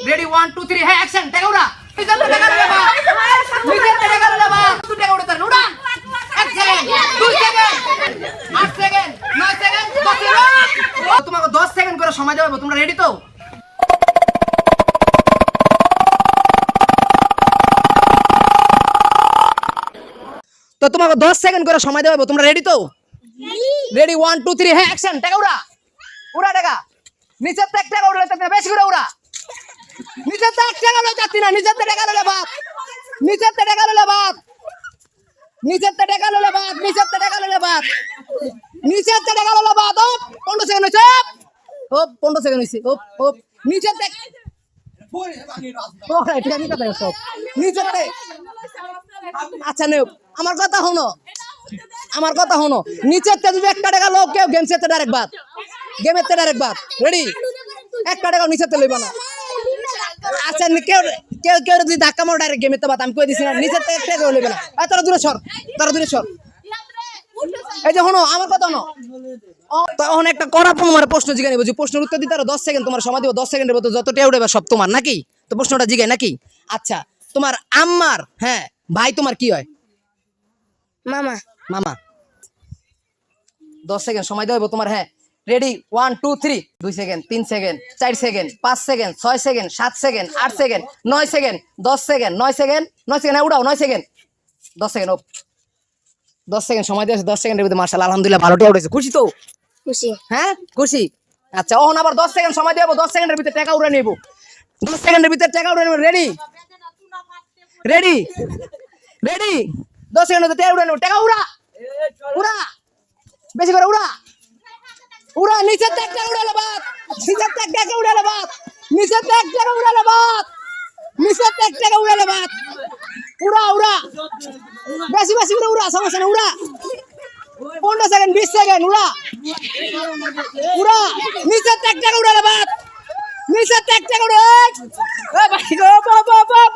ready 1 2 3 হ্যাঁ action টাকা উড়া নিজের টাকা লেবা নিজের টাকা লেবা তুই টাকা উড়া তার উড়া 1 second 2 second 8 second 9 second 10 second তোমাকে 10 সেকেন্ড করে সময় দেব তোমরা রেডি তো তো তোমাকে 10 সেকেন্ড করে সময় দেব তোমরা রেডি তো রেডি 1 2 3 হ্যাঁ অ্যাকশন টাকা উড়া উড়া টাকা নিচের টাকা উড়া তাতে বেশি করে উড়া নিচের টাকা লও যাচ্ছি না নিচের টাকা লও বাপ নিচের টাকা লও বাপ নিচের টাকা লও বাপ নিচের টাকা লও বাপ নিচের টাকা লও বাপ ও 15 সেকেন্ড হইছে ও 15 সেকেন্ড হইছে ও নিচের টাকা ও এটা আমি কথা সব নিচের আচ্ছা নেও আমার কথা শোনো নিচের তে যদি 1 টাকা লও কেউ গেম সেতে ডাইরেক্ট বাদ গেমের তে ডাইরেক্ট বাদ রেডি 1 টাকা নিচের তে লইবা না আচ্ছা কেউ কেউ কেউ যদি ধাক্কা মারো ডাইরেক্ট গেমের তে বাদ আমি কই দিছি না নিচের তে 1 টাকা লইবা না তারা দূরে সর এই যে শোনো আমার কথা শোনো তখন একটা কড়া তোমার প্রশ্ন জিজ্ঞাসা নিব যে প্রশ্নের উত্তর দিতে আরো 10 সেকেন্ড তোমার সময় দিব 10 সেকেন্ডের মধ্যে যত টেয়া উড়াবে সব তোমার নাকি তো প্রশ্নটা জিজ্ঞাসা নাকি আচ্ছা তোমার আম্মার হ্যাঁ ভাই তোমার কি হয় মামা 10 সেকেন্ড সময় দেব তোমার হ্যাঁ ready 1 2 3 2 second 3 second 4 second 5 second 6 second 7 second 8 second 9 second 10 second 9 second 9 second উড়াও 9 সেকেন্ড 10 সেকেন্ড 10 সেকেন্ড সময় দিয়েছে 10 সেকেন্ডের মধ্যে মাশাআল্লাহ আলহামদুলিল্লাহ ভালো টেয়া উঠেছে খুশি তো খুশি হ্যাঁ খুশি আচ্ছা ওহন আবার 10 সেকেন্ড সময় দেব 10 সেকেন্ডের ভিতরে টাকা উড়ে নেব 10 সেকেন্ডের ভিতরে টাকা উড়ে নেব রেডি রেডি রেডি 10 সেকেন্ডের ভিতরে টাকা উড়ে নেব টাকা উড়া উড়া বেশি করে উড়া উড়া নিচের টাকা উড়ালে বাদ নিচের টাকা উড়ালে বাদ নিচের টাকা উড়ালে বাদ নিচের টাকা উড়ালে বাদ উড়া উড়া বেশি বেশি করে উড়া সমস্যা না উড়া 15 সেকেন্ড 20 সেকেন্ড উড়া উড়া নিচের টাকা উড়ালে বাদ নিচের টাকা উড়ে এ ভাই গো বাপ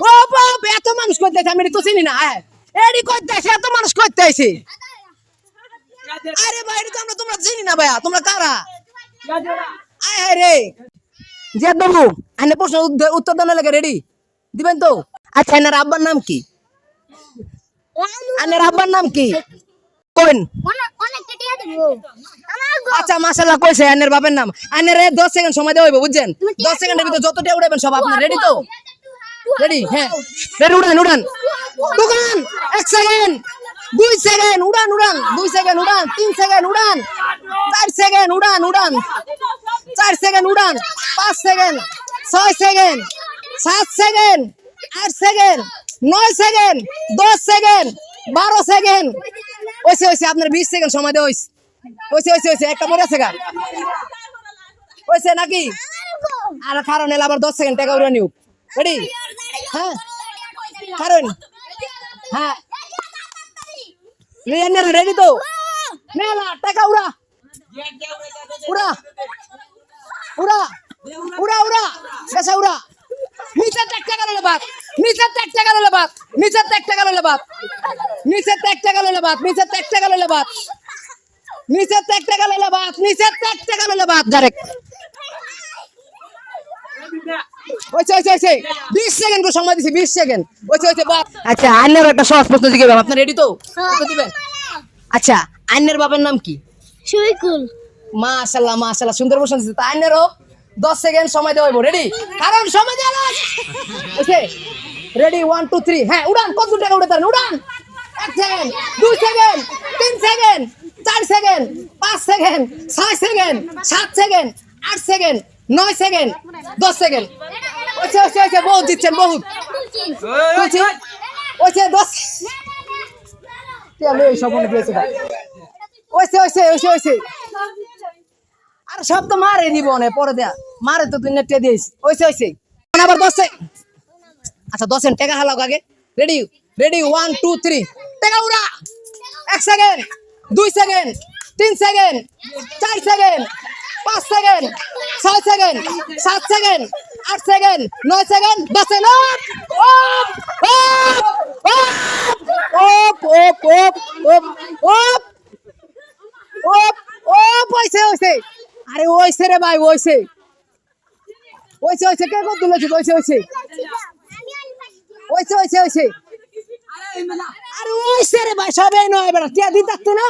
ও বাপ এত মানুষ কইতেছে আমি তো চিনি না এডি কইতেছে এত মানুষ কইতেছে আরে ভাই তো আমরা তোমরা চিনি না ভাইয়া তোমরা কারা আয় রে জিয়াদ বাবু আইনে প্রশ্ন উত্তর দেওয়ার লাগে রেডি দিবেন তো আচ্ছা এনার আব্বার নাম কি আইনের আব্বার নাম কি কোন আচ্ছা মাশাআল্লাহ কইছে আইনের বাবার নাম আইনের 10 সেকেন্ড সময় দেওয়া হইব বুঝছেন 10 সেকেন্ডের ভিতরে যতটা উড়াবেন সব আপনি রেডি তো রেডি হ্যাঁ রেডি উড়ান দোকান 1 সেকেন্ড 2 সেকেন্ড উড়ান 2 সেকেন্ড উড়ান 3 সেকেন্ড উড়ান 4 সেকেন্ড উড়ান 4 সেকেন্ড উড়ান 5 second 6 second 7 second 8 second 9 second 10 second 12 second ওইসে আপনার 20 সেকেন্ড সময় দেওয়া ওইসে একটা মরে আছে গা ওইসে নাকি আর কারণ এলা আবার 10 সেকেন্ড টাকা উড়ে নিউ রেডি হ্যাঁ কারণ হ্যাঁ রেডি তো মেলা টাকা উড়া উড়া উড়া উড়া উড়া বেশা উড়া নিচের টাকা লইলে বাদ নিচের টাকা লইলে বাদ নিচের টাকা লইলে বাদ নিচের টাকা লইলে বাদ নিচের টাকা লইলে বাদ নিচের টাকা লইলে বাদ নিচের টাকা লইলে বাদ ডাইরেক্ট ওইছে 20 সেকেন্ড করে সময় দিছি 20 সেকেন্ড ওইছে বাদ আচ্ছা আইনের একটা সহজ প্রশ্ন জিজ্ঞাসা আপনি রেডি তো দিবেন আচ্ছা আইনের বাবার নাম কি সুইকুল মাশাআল্লাহ সুন্দর প্রশ্ন দিছে তা আইনেরও 10 সেকেন্ড সময় দেওয়া হইব রেডি কারণ সময় দেওয়া ওকে রেডি 1 2 3 হ্যাঁ উড়ান কত টাকা উড়ে তার উড়ান 1 second 2 second 3 second 4 second 5 second 6 second 7 second 8 second 9 second 10 second ওকে বহুত দিচ্ছেন বহুত ওকে 10 চলো এই সব মনে পেয়েছে ওইছে আর সব তো মারে দিব না পরে দেয়া মারে তো তুই নেটে দিস ওইছে আবার 10 আচ্ছা 10 টাকা হালাও আগে রেডি 1 2 3 টাকা উড়া 1 second 2 second 3 second 4 second 5 second 6 second 7 second 8 second 9 second 10 second ওপ ওইছে ওইছে আরে ওইছে রে ভাই ওইছে ওইছে ওইছে কে কত দিল ওইছে ওইছে ওইছে ওইছে ওইছে আরে ওইছে রে ভাই সবাই নয় বেটা টিয়া দিতে না